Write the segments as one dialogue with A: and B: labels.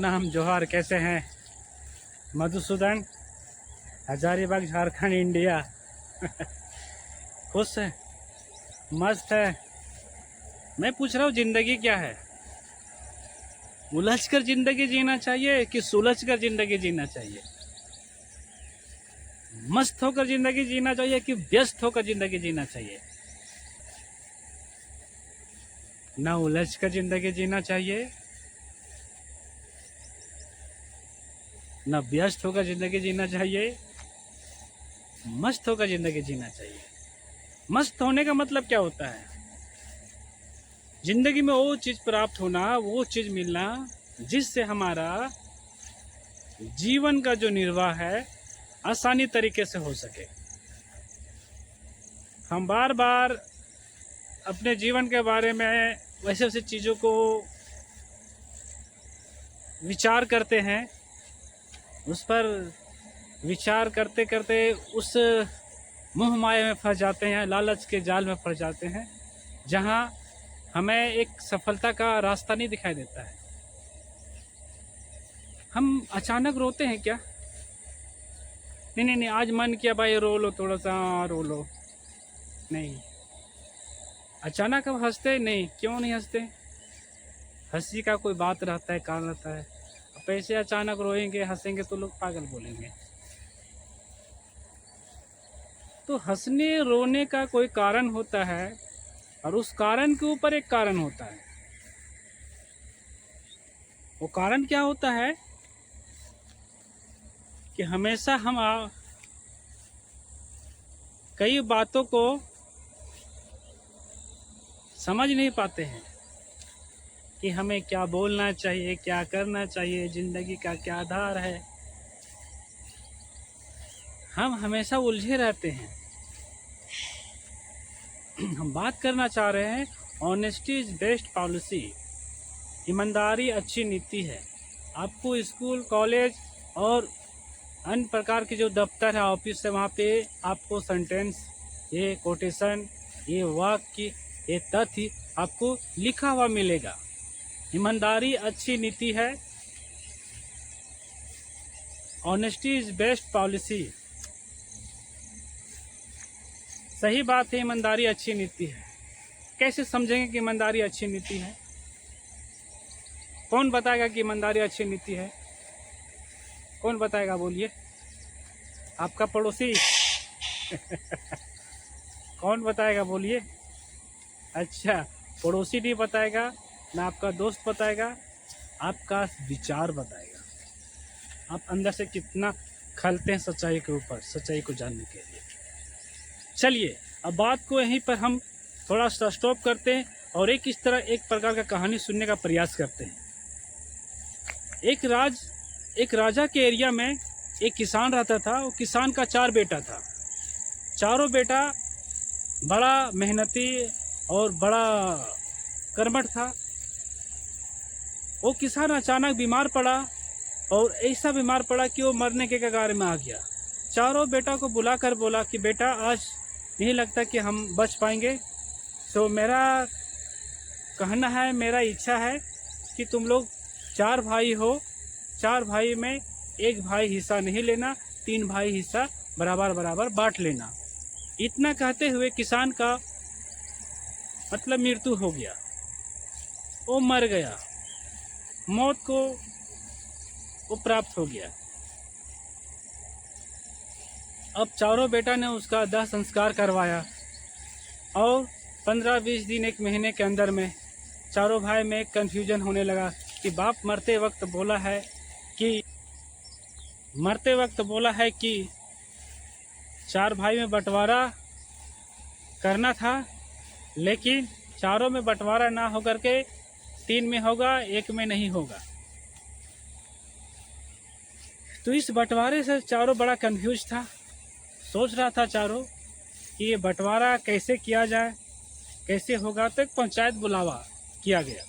A: प्रणाम जोहार। कैसे हैं? मधुसूदन, हजारीबाग, झारखंड, इंडिया। खुश है? मस्त है। मैं पूछ रहा हूँ जिंदगी क्या है? उलझ कर जिंदगी जीना चाहिए कि सुलझ कर जिंदगी जीना चाहिए? मस्त होकर जिंदगी जीना चाहिए कि व्यस्त होकर जिंदगी जीना चाहिए? ना उलझ कर जिंदगी जीना चाहिए, ना व्यस्त होकर जिंदगी जीना चाहिए, मस्त होकर जिंदगी जीना चाहिए। मस्त होने का मतलब क्या होता है? जिंदगी में वो चीज प्राप्त होना, वो चीज मिलना जिससे हमारा जीवन का जो निर्वाह है आसानी तरीके से हो सके। हम बार बार अपने जीवन के बारे में वैसे वैसे चीज़ों को विचार करते हैं, उस पर विचार करते करते उस मोह माया में फंस जाते हैं, लालच के जाल में फंस जाते हैं, जहां हमें एक सफलता का रास्ता नहीं दिखाई देता है। हम अचानक रोते हैं क्या? नहीं नहीं नहीं, आज मन किया भाई रो लो, थोड़ा सा रो लो। नहीं, अचानक हम हंसते नहीं। क्यों नहीं हंसते? हंसी का कोई बात रहता है, कारण रहता है। अब ऐसे अचानक रोएंगे हंसेंगे तो लोग पागल बोलेंगे। तो हंसने रोने का कोई कारण होता है और उस कारण के ऊपर एक कारण होता है। वो कारण क्या होता है कि हमेशा हम कई बातों को समझ नहीं पाते हैं कि हमें क्या बोलना चाहिए, क्या करना चाहिए, जिंदगी का क्या आधार है। हम हमेशा उलझे रहते हैं। हम बात करना चाह रहे हैं ऑनेस्टी इज बेस्ट पॉलिसी। ईमानदारी अच्छी नीति है। आपको स्कूल, कॉलेज और अन्य प्रकार के जो दफ्तर है, ऑफिस है, वहाँ पे आपको सेंटेंस, ये कोटेशन, ये वाक्य, ये तथ्य आपको लिखा हुआ मिलेगा। ईमानदारी अच्छी नीति है। Honesty is best policy. सही बात है, ईमानदारी अच्छी नीति है। कैसे समझेंगे कि ईमानदारी अच्छी नीति है? कौन बताएगा कि ईमानदारी अच्छी नीति है? कौन बताएगा? बोलिए। आपका पड़ोसी? कौन बताएगा? बोलिए। अच्छा, पड़ोसी नहीं बताएगा, ना आपका दोस्त बताएगा, आपका विचार बताएगा। आप अंदर से कितना खलते हैं सच्चाई के ऊपर, सच्चाई को जानने के लिए। चलिए, अब बात को यहीं पर हम थोड़ा सा स्टॉप करते हैं और एक प्रकार का कहानी सुनने का प्रयास करते हैं। एक राजा के एरिया में एक किसान रहता था। वो किसान का 4 बेटा था। चारों बेटा बड़ा मेहनती और बड़ा कर्मठ था। वो किसान अचानक बीमार पड़ा और ऐसा बीमार पड़ा कि वो मरने के कगार में आ गया। चारों बेटा को बुलाकर बोला कि बेटा, आज नहीं लगता कि हम बच पाएंगे, तो मेरा कहना है, मेरा इच्छा है कि तुम लोग 4 भाई हो, 4 भाई में एक भाई हिस्सा नहीं लेना, 3 भाई हिस्सा बराबर बराबर बांट लेना। इतना कहते हुए किसान का मतलब मृत्यु हो गया। वो मर गया, मौत को वो प्राप्त हो गया। अब चारों बेटा ने उसका दाह संस्कार करवाया और 15-20 दिन, 1 महीने के अंदर में चारों भाई में एक कन्फ्यूजन होने लगा कि बाप मरते वक्त बोला है कि 4 भाई में बंटवारा करना था, लेकिन चारों में बंटवारा ना होकर के 3 में होगा, 1 में नहीं होगा। तो इस बंटवारे से चारों बड़ा कंफ्यूज था। सोच रहा था चारों कि ये बंटवारा कैसे किया जाए, कैसे होगा। तो एक पंचायत बुलावा किया गया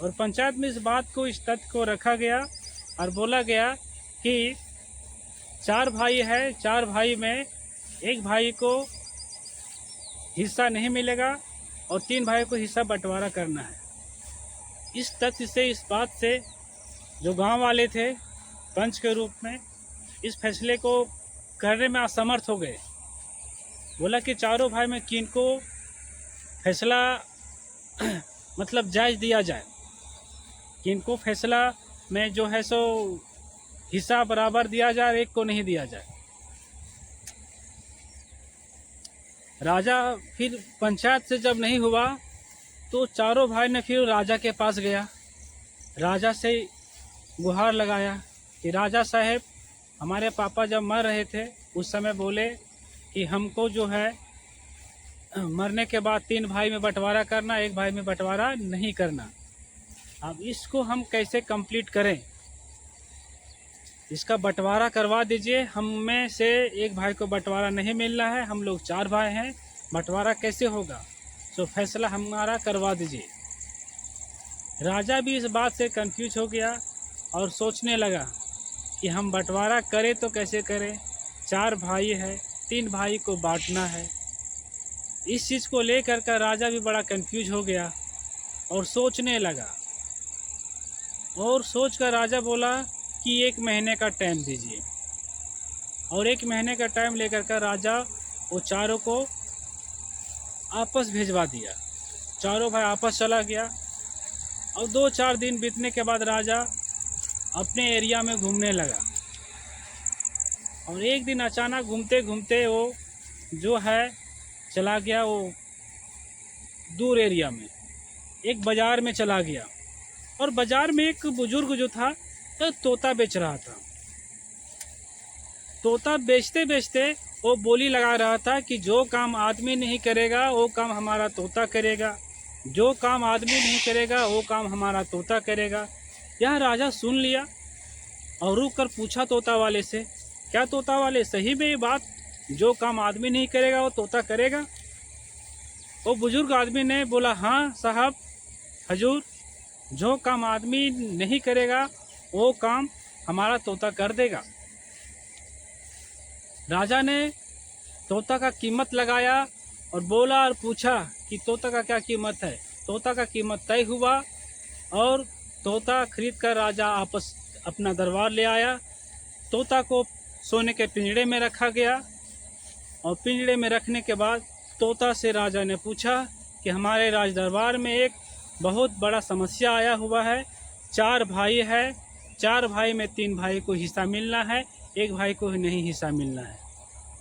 A: और पंचायत में इस बात को, इस तथ्य को रखा गया और बोला गया कि 4 भाई है, 4 भाई में 1 भाई को हिस्सा नहीं मिलेगा और 3 भाई को हिस्सा बंटवारा करना है। इस तथ्य से, इस बात से जो गांव वाले थे पंच के रूप में इस फैसले को करने में असमर्थ हो गए। बोला कि चारों भाई में किनको फैसला मतलब जायज़ दिया जाए, किनको फैसला में जो है सो हिस्सा बराबर दिया जाए, एक को नहीं दिया जाए। राजा फिर पंचायत से जब नहीं हुआ तो चारों भाई ने फिर राजा के पास गया, राजा से गुहार लगाया कि राजा साहब, हमारे पापा जब मर रहे थे उस समय बोले कि हमको जो है मरने के बाद 3 भाई में बंटवारा करना, 1 भाई में बंटवारा नहीं करना। अब इसको हम कैसे कंप्लीट करें, इसका बंटवारा करवा दीजिए। हम में से 1 भाई को बंटवारा नहीं मिल रहा है, हम लोग 4 भाई हैं, बंटवारा कैसे होगा, तो फैसला हमारा करवा दीजिए। राजा भी इस बात से कंफ्यूज हो गया और सोचने लगा कि हम बंटवारा करें तो कैसे करें, 4 भाई है, 3 भाई को बांटना है। इस चीज़ को लेकर का राजा भी बड़ा कंफ्यूज हो गया और सोचने लगा, और सोच कर राजा बोला कि 1 महीने का टाइम दीजिए। और 1 महीने का टाइम लेकर का राजा वो चारों को आपस भिजवा दिया। चारों भाई आपस चला गया और 2-4 दिन बीतने के बाद राजा अपने एरिया में घूमने लगा। और एक दिन अचानक घूमते घूमते वो जो है चला गया वो दूर एरिया में, एक बाज़ार में चला गया। और बाज़ार में एक बुजुर्ग जो था तो तोता बेच रहा था। तोता बेचते बेचते वो बोली लगा रहा था कि जो काम आदमी नहीं करेगा वो काम हमारा तोता करेगा, जो काम आदमी नहीं करेगा वो काम हमारा तोता करेगा। यह राजा सुन लिया और रुक कर पूछा तोता वाले से, क्या तोता वाले सही में ये बात, जो काम आदमी नहीं करेगा वो तोता करेगा? वो बुजुर्ग आदमी ने बोला, हाँ साहब हजूर, जो काम आदमी नहीं करेगा वो काम हमारा तोता कर देगा। राजा ने तोता का कीमत लगाया और बोला और पूछा कि तोता का क्या कीमत है। तोता का कीमत तय हुआ और तोता खरीद कर राजा आपस अपना दरबार ले आया। तोता को सोने के पिंजड़े में रखा गया और पिंजड़े में रखने के बाद तोता से राजा ने पूछा कि हमारे राज दरबार में एक बहुत बड़ा समस्या आया हुआ है। 4 भाई है, 4 भाई में 3 भाई को हिस्सा मिलना है, 1 भाई को नहीं हिस्सा मिलना है।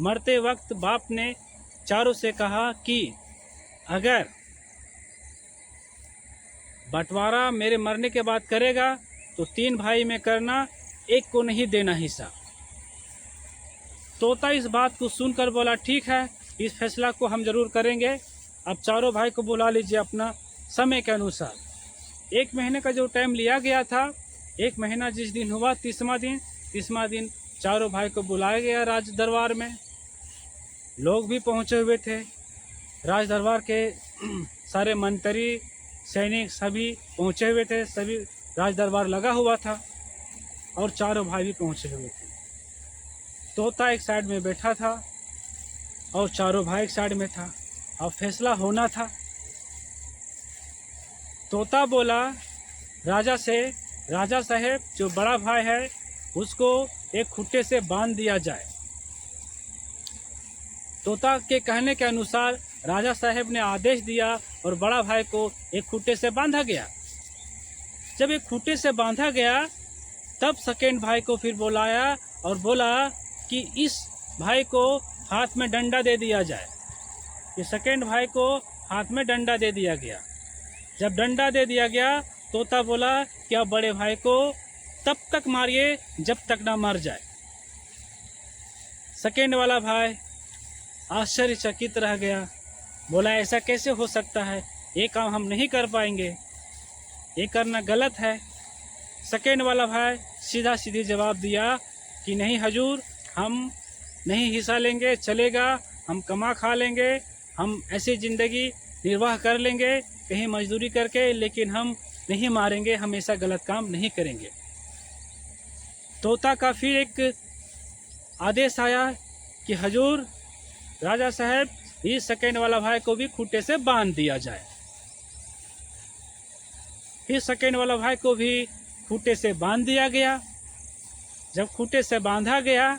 A: मरते वक्त बाप ने चारों से कहा कि अगर बंटवारा मेरे मरने के बाद करेगा तो 3 भाई में करना, 1 को नहीं देना हिस्सा। तोता इस बात को सुनकर बोला, ठीक है, इस फैसला को हम जरूर करेंगे। अब चारों भाई को बुला लीजिए अपना समय के अनुसार। 1 महीने का जो टाइम लिया गया था, 1 महीना जिस दिन हुआ 30वां दिन चारों भाई को बुलाया गया राज दरबार में। लोग भी पहुंचे हुए थे, राज दरबार के सारे मंत्री सैनिक सभी पहुंचे हुए थे, सभी राज दरबार लगा हुआ था और चारों भाई भी पहुंचे हुए थे। तोता एक साइड में बैठा था और चारों भाई एक साइड में था। अब फैसला होना था। तोता बोला राजा से, राजा साहब, जो बड़ा भाई है उसको एक खुट्टे से बांध दिया जाए। तोता के कहने के अनुसार राजा साहब ने आदेश दिया और बड़ा भाई को एक खुट्टे से बांधा गया। जब एक खुट्टे से बांधा गया तब सेकेंड भाई को फिर बुलाया और बोला कि इस भाई को हाथ में डंडा दे दिया जाए। ये सेकेंड भाई को हाथ में डंडा दे दिया गया। जब डंडा दे दिया गया तोता बोला कि अब बड़े भाई को तब तक मारिए जब तक ना मर जाए। सेकेंड वाला भाई आश्चर्यचकित रह गया, बोला ऐसा कैसे हो सकता है, ये काम हम नहीं कर पाएंगे, ये करना गलत है। सेकेंड वाला भाई सीधा सीधी जवाब दिया कि नहीं हजूर, हम नहीं हिस्सा लेंगे, चलेगा, हम कमा खा लेंगे, हम ऐसी ज़िंदगी निर्वाह कर लेंगे कहीं मजदूरी करके, लेकिन हम नहीं मारेंगे, हम ऐसा गलत काम नहीं करेंगे। तोता का फिर एक आदेश आया कि हजूर राजा साहब, इस सेकेंड वाला भाई को भी खूंटे से बांध दिया जाए। फिर सेकेंड वाला भाई को भी खूंटे से बांध दिया गया। जब खूंटे से बांधा गया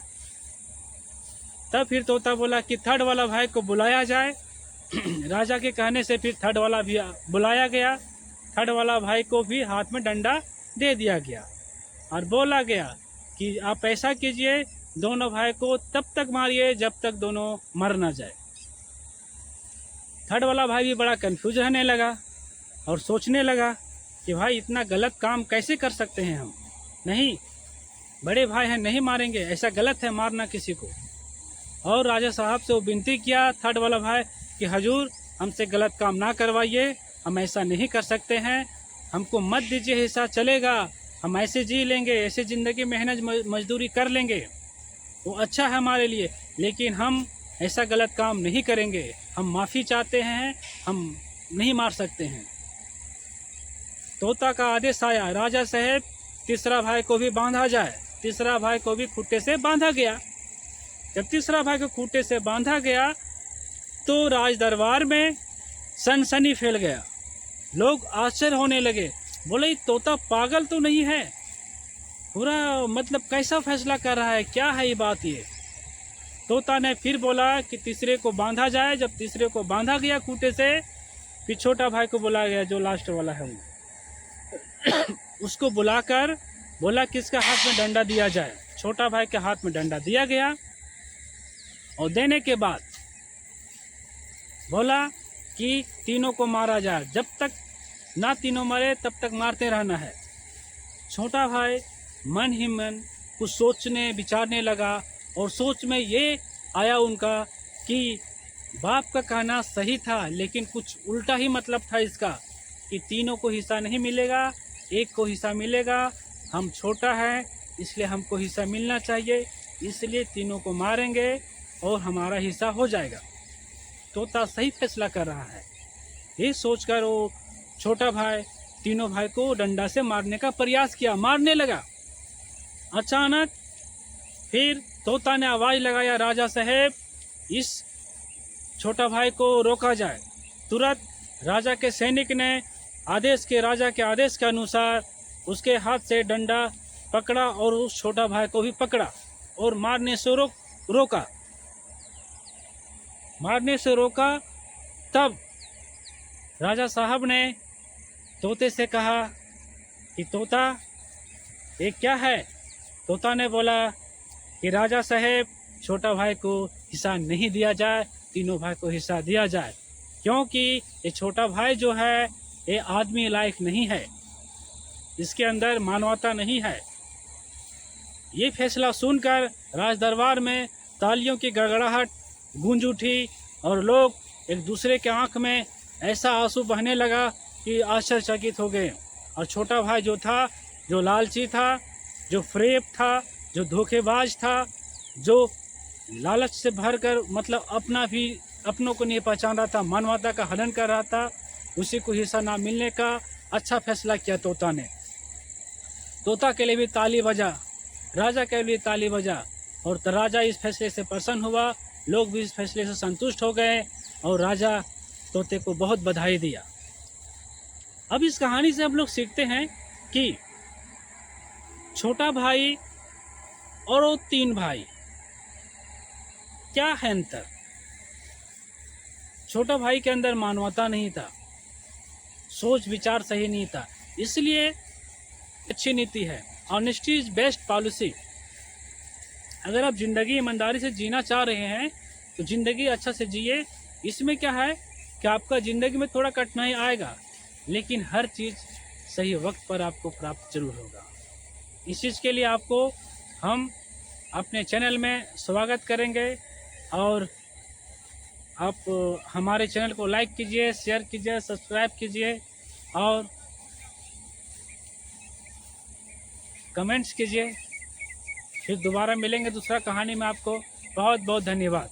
A: तब फिर तोता बोला कि थर्ड वाला भाई को बुलाया जाए। राजा के कहने से फिर थर्ड वाला भी बुलाया गया। थर्ड वाला भाई को भी हाथ में डंडा दे दिया गया और बोला गया कि आप ऐसा कीजिए, दोनों भाई को तब तक मारिए जब तक दोनों मर ना जाए। थर्ड वाला भाई भी बड़ा कंफ्यूज रहने लगा और सोचने लगा कि भाई इतना गलत काम कैसे कर सकते हैं हम। नहीं, बड़े भाई हैं, नहीं मारेंगे, ऐसा गलत है मारना किसी को। और राजा साहब से वो विनती किया थर्ड वाला भाई कि हजूर हमसे गलत काम ना करवाइए, हम ऐसा नहीं कर सकते हैं, हमको मत दीजिए हिस्सा, चलेगा, हम ऐसे जी लेंगे, ऐसे ज़िंदगी मेहनत मजदूरी कर लेंगे, वो अच्छा है हमारे लिए, लेकिन हम ऐसा गलत काम नहीं करेंगे, हम माफ़ी चाहते हैं, हम नहीं मार सकते हैं। तोता का आदेश आया, राजा साहब तीसरा भाई को भी बांधा जाए। तीसरा भाई को भी खूंटे से बांधा गया। जब तीसरा भाई को खूंटे से बांधा गया तो राज दरबार में सनसनी फैल गया। लोग आश्चर्य होने लगे, बोले तोता पागल तो नहीं है, पूरा मतलब कैसा फैसला कर रहा है, क्या है ये बात। ये तोता ने फिर बोला कि तीसरे को बांधा जाए। जब तीसरे को बांधा गया खूंटे से, फिर छोटा भाई को बुलाया गया, जो लास्ट वाला है वो। उसको बुलाकर बोला कि इसके हाथ में डंडा दिया जाए। छोटा भाई के हाथ में डंडा दिया गया और देने के बाद बोला कि तीनों को मारा जाए, जब तक ना तीनों मरे तब तक मारते रहना है। छोटा भाई मन ही मन कुछ सोचने विचारने लगा और सोच में ये आया उनका कि बाप का कहना सही था, लेकिन कुछ उल्टा ही मतलब था इसका कि तीनों को हिस्सा नहीं मिलेगा, एक को हिस्सा मिलेगा। हम छोटा है इसलिए हमको हिस्सा मिलना चाहिए, इसलिए तीनों को मारेंगे और हमारा हिस्सा हो जाएगा। तोता सही फैसला कर रहा है, ये सोचकर वो छोटा भाई तीनों भाई को डंडा से मारने का प्रयास किया, मारने लगा। अचानक फिर तोता ने आवाज़ लगाया, राजा साहब इस छोटा भाई को रोका जाए। तुरंत राजा के सैनिक ने राजा के आदेश के अनुसार उसके हाथ से डंडा पकड़ा और उस छोटा भाई को भी पकड़ा और मारने से रोका। मारने से रोका तब राजा साहब ने तोते से कहा कि तोता ये क्या है। तोता ने बोला कि राजा साहब छोटा भाई को हिस्सा नहीं दिया जाए, तीनों भाई को हिस्सा दिया जाए, क्योंकि ये छोटा भाई जो है ये आदमी लायक नहीं है, इसके अंदर मानवता नहीं है। ये फैसला सुनकर राज दरबार में तालियों की गड़गड़ाहट गूंज उठी और लोग एक दूसरे के आंख में ऐसा आंसू बहने लगा कि आश्चर्यचकित हो गए। और छोटा भाई जो था, जो लालची था, जो फरेब था, जो धोखेबाज था, जो लालच से भरकर मतलब अपनों को नहीं पहचान रहा था, मानवता का हनन कर रहा था, उसी को हिस्सा ना मिलने का अच्छा फैसला किया तोता ने। तोता के लिए भी ताली बजा, राजा के लिए ताली बजा और राजा इस फैसले से प्रसन्न हुआ, लोग भी इस फैसले से संतुष्ट हो गए और राजा तोते को बहुत बधाई दिया। अब इस कहानी से हम लोग सीखते हैं कि छोटा भाई और वो तीन भाई, क्या है अंतर। छोटा भाई के अंदर मानवता नहीं था, सोच विचार सही नहीं था, इसलिए अच्छी नीति है, ऑनेस्टी इज बेस्ट पॉलिसी। अगर आप ज़िंदगी ईमानदारी से जीना चाह रहे हैं तो ज़िंदगी अच्छा से जिए। इसमें क्या है कि आपका ज़िंदगी में थोड़ा कठिनाई आएगा, लेकिन हर चीज़ सही वक्त पर आपको प्राप्त जरूर होगा। इस चीज़ के लिए आपको हम अपने चैनल में स्वागत करेंगे और आप हमारे चैनल को लाइक कीजिए, शेयर कीजिए, सब्सक्राइब कीजिए और कमेंट्स कीजिए। फिर दोबारा मिलेंगे दूसरा कहानी में। आपको बहुत बहुत धन्यवाद।